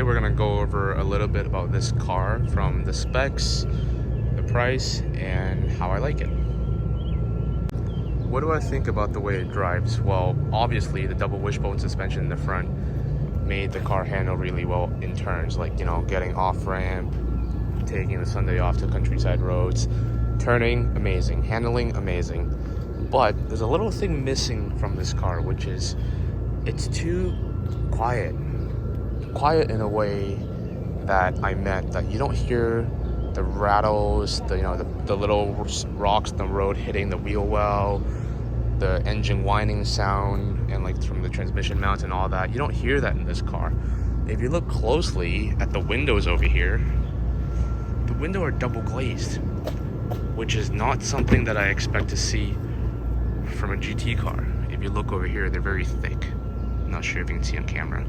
today we're gonna go over a little bit about this car, from the specs, the price, and how I like it. What do I think about the way it drives? Well, obviously the double wishbone suspension in the front made the car handle really well in turns, like, you know, getting off ramp, taking the Sunday off to countryside roads, turning, amazing, handling, amazing. But there's a little thing missing from this car, which is it's too quiet in a way that I meant that you don't hear the rattles, the little rocks in the road hitting the wheel well, the engine whining sound, and like from the transmission mount and all that. You don't hear that in this car. If you look closely at the windows over here, the windows are double glazed, which is not something that I expect to see from a GT car. If you look over here, they're very thick. I'm not sure if you can see on camera,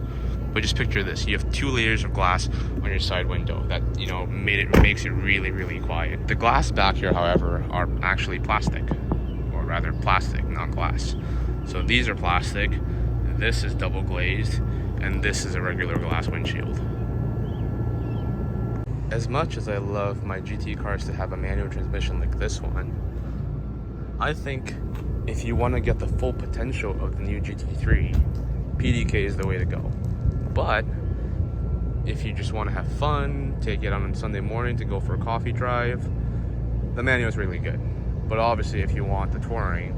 but just picture this. You have 2 layers of glass on your side window that, you know, makes it really, really quiet. The glass back here, however, are actually plastic, or rather plastic, not glass. So these are plastic, this is double glazed, and this is a regular glass windshield. As much as I love my GT cars to have a manual transmission like this one, I think if you want to get the full potential of the new GT3, PDK is the way to go. But if you just want to have fun, take it on Sunday morning to go for a coffee drive, the manual is really good. But obviously if you want the touring,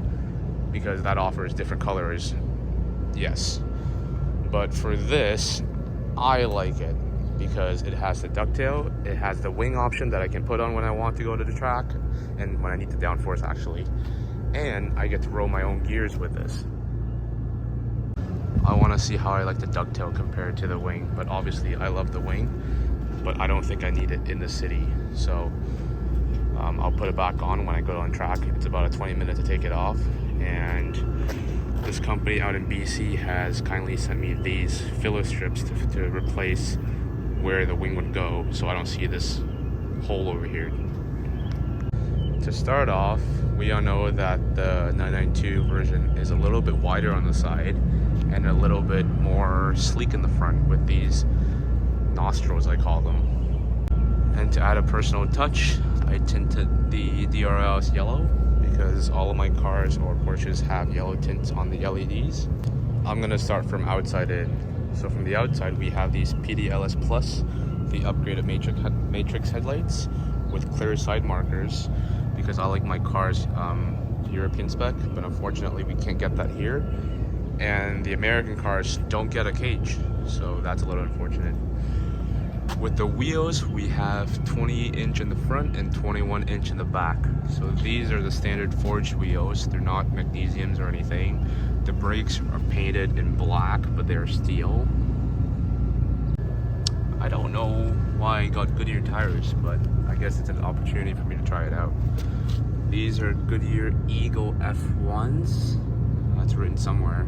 because that offers different colors, yes. But for this, I like it because it has the ducktail, it has the wing option that I can put on when I want to go to the track, and when I need to downforce actually. And I get to roll my own gears with this. I want to see how I like the ducktail compared to the wing, but obviously I love the wing, but I don't think I need it in the city. So I'll put it back on when I go on track. It's about a 20-minute to take it off, and this company out in BC has kindly sent me these filler strips to replace where the wing would go, so I don't see this hole over here. To start off, we all know that the 992 version is a little bit wider on the side and a little bit more sleek in the front with these nostrils, I call them. And to add a personal touch, I tinted the DRLs yellow because all of my cars or Porsches have yellow tints on the LEDs. I'm gonna start from outside in. So from the outside, we have these PDLS Plus, the upgraded matrix headlights with clear side markers, because I like my cars European spec, but unfortunately we can't get that here. And the American cars don't get a cage, so that's a little unfortunate. With the wheels, we have 28-inch in the front and 21-inch in the back. So these are the standard forged wheels. They're not magnesiums or anything. The brakes are painted in black, but they're steel. I don't know why I got Goodyear tires, but I guess it's an opportunity for me to try it out. These are Goodyear Eagle F1s. That's written somewhere,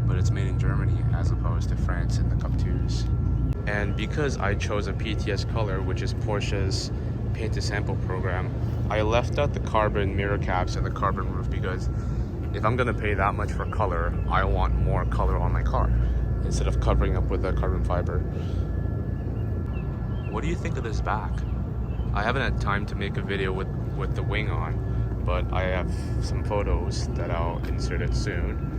but it's made in Germany as opposed to France in the Cup 2s. And because I chose a PTS color, which is Porsche's paint to sample program, I left out the carbon mirror caps and the carbon roof, because if I'm gonna pay that much for color, I want more color on my car instead of covering up with the carbon fiber. What do you think of this back? I haven't had time to make a video with the wing on, but I have some photos that I'll insert it soon.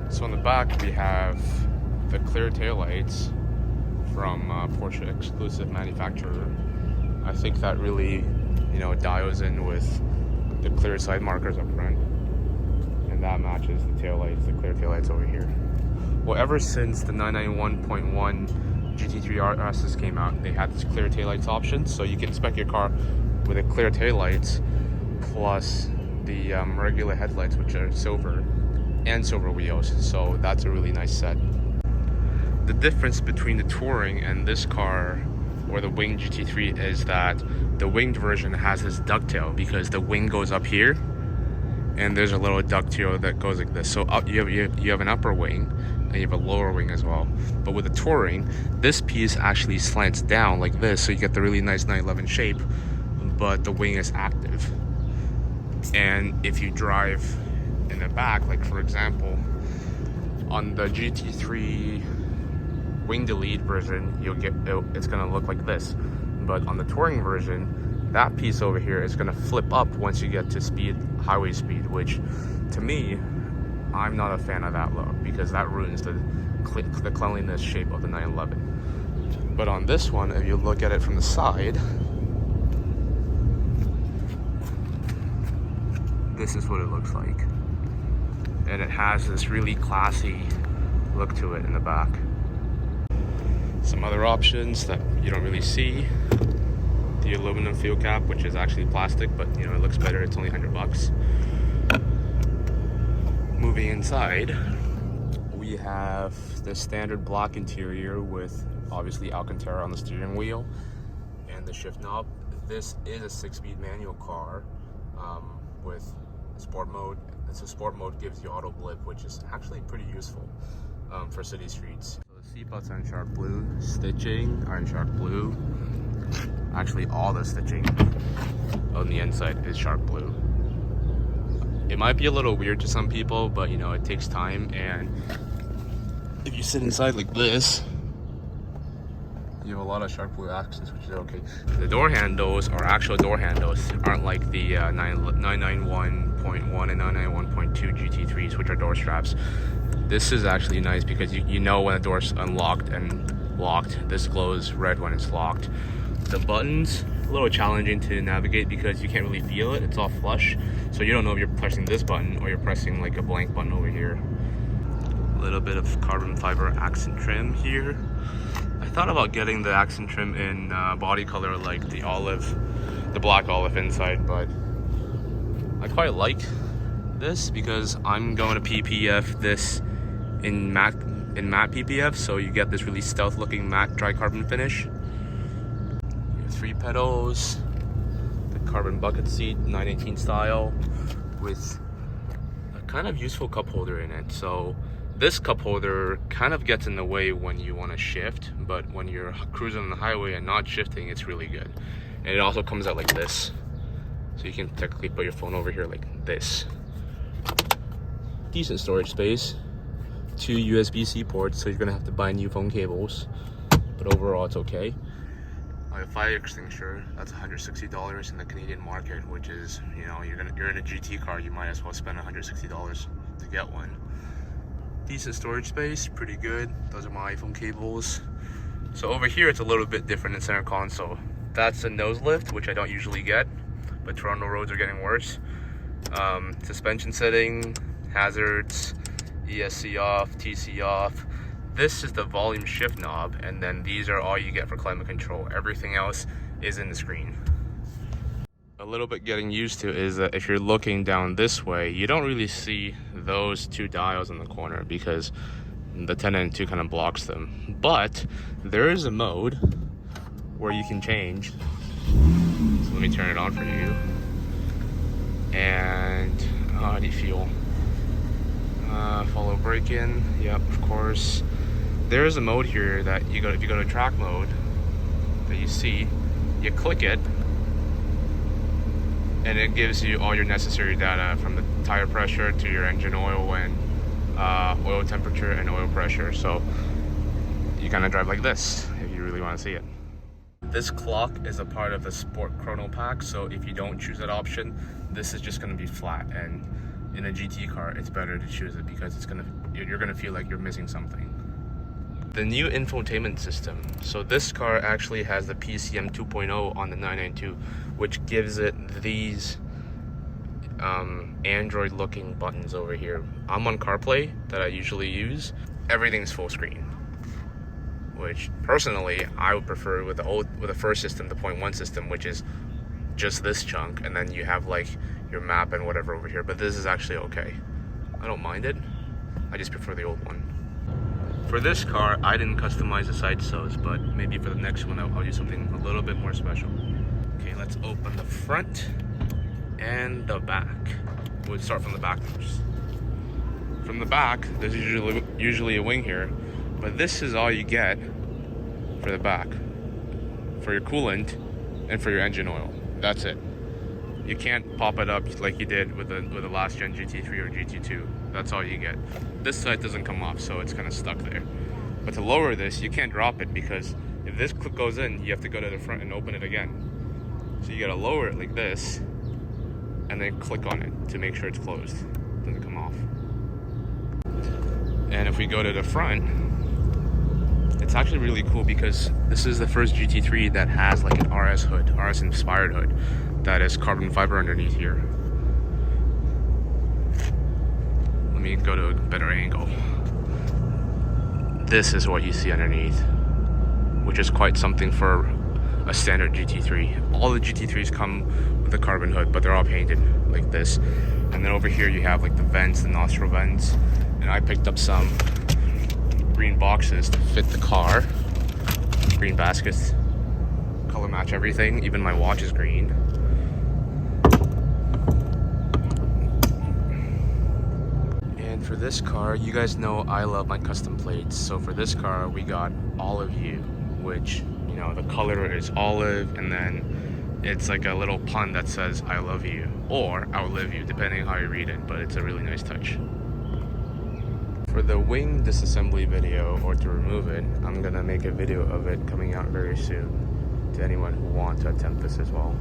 So on the back we have the clear taillights from Porsche exclusive manufacturer. I think that really, you know, dials in with the clear side markers up front, and that matches the taillights, the clear taillights over here. Well, ever since the 991.1 GT3 RSs came out, they had this clear taillights option, so you can spec your car with a clear taillights plus the regular headlights, which are silver, and silver wheels. So that's a really nice set. The difference between the Touring and this car, or the winged GT3, is that the winged version has this ducktail, because the wing goes up here and there's a little ducktail that goes like this. So up, you have an upper wing and you have a lower wing as well. But with the Touring, this piece actually slants down like this, so you get the really nice 911 shape, but the wing is active. And if you drive in the back, like for example on the GT3 wing delete version, it's gonna look like this. But on the touring version, that piece over here is gonna flip up once you get to highway speed, which to me, I'm not a fan of that look because that ruins the cleanliness shape of the 911. But on this one, if you look at it from the side, this is what it looks like. And it has this really classy look to it in the back. Some other options that you don't really see. The aluminum fuel cap, which is actually plastic, but you know, it looks better. It's only $100. Moving inside, we have the standard black interior with obviously Alcantara on the steering wheel and the shift knob. This is a 6-speed manual car with sport mode. So sport mode gives you auto blip, which is actually pretty useful for city streets. So the seatbelts are in shark blue, stitching are in shark blue. Actually, all the stitching on the inside is shark blue. It might be a little weird to some people, but you know, it takes time. And if you sit inside like this, you have a lot of shark blue accents, which is okay. The door handles are actual door handles, aren't like the 991.1 and 991.2 GT3s, which are door straps. This is actually nice because you know when the door's unlocked and locked. This glows red when it's locked. The buttons, a little challenging to navigate because you can't really feel it. It's all flush, so you don't know if you're pressing this button or you're pressing like a blank button over here. A little bit of carbon fiber accent trim here. I thought about getting the accent trim in body color like the black olive inside, but I quite like this because I'm going to PPF this in matte PPF, so you get this really stealth looking matte dry carbon finish. You have 3 pedals, the carbon bucket seat 918 style with a kind of useful cup holder in it. So this cup holder kind of gets in the way when you want to shift, but when you're cruising on the highway and not shifting, it's really good. And it also comes out like this, so you can technically put your phone over here like this. Decent storage space. 2 USB-C ports, so you're gonna have to buy new phone cables, but overall it's okay. A fire extinguisher, that's $160 in the Canadian market, which is, you know, you're in a GT car, you might as well spend $160 to get one. Decent storage space, pretty good. Those are my iPhone cables. So over here it's a little bit different in center console. That's a nose lift, which I don't usually get, but Toronto roads are getting worse. Suspension setting, hazards, ESC off, TC off. This is the volume shift knob, and then these are all you get for climate control. Everything else is in the screen. A little bit getting used to is that if you're looking down this way, you don't really see those 2 dials in the corner because the 10 and 2 kind of blocks them. But there is a mode where you can change. So let me turn it on for you. And how do you feel? Follow break-in, yep, of course. There is a mode here that if you go to track mode that you see, you click it, and it gives you all your necessary data from the tire pressure to your engine oil and oil temperature and oil pressure. So you kind of drive like this if you really want to see it. This clock is a part of the Sport Chrono Pack, so if you don't choose that option, this is just going to be flat. And in a GT car, it's better to choose it because you're gonna feel like you're missing something. The new infotainment system. So this car actually has the PCM 2.0 on the 992, which gives it these Android looking buttons over here. I'm on CarPlay that I usually use. Everything's full screen, which personally I would prefer with the first system, the 0.1 system, which is just this chunk, and then you have like your map and whatever over here. But this is actually okay. I don't mind it. I just prefer the old one. For this car, I didn't customize the side sews, but maybe for the next one I'll do something a little bit more special. Okay, let's open the front and the back. We'll start from the back first. From the back, there's usually a wing here, but this is all you get for the back, for your coolant and for your engine oil. That's it. You can't pop it up like you did with the last gen GT3 or GT2. That's all you get. This side doesn't come off, so it's kind of stuck there. But to lower this, you can't drop it, because if this clip goes in, you have to go to the front and open it again. So you gotta lower it like this, and then click on it to make sure it's closed. It doesn't come off. And if we go to the front, it's actually really cool because this is the first GT3 that has like an RS hood, RS inspired hood, that is carbon fiber underneath here. Let me go to a better angle. This is what you see underneath, which is quite something for a standard GT3. All the GT3s come with a carbon hood, but they're all painted like this. And then over here you have like the vents, the nostril vents. And I picked up some green boxes to fit the car. Green baskets, color match everything. Even my watch is green. And for this car, you guys know I love my custom plates. So for this car, we got Olive You, which, you know, the color is olive, and then it's like a little pun that says I love you, or outlive you, depending on how you read it, but it's a really nice touch. For the wing disassembly video, or to remove it, I'm gonna make a video of it coming out very soon to anyone who wants to attempt this as well.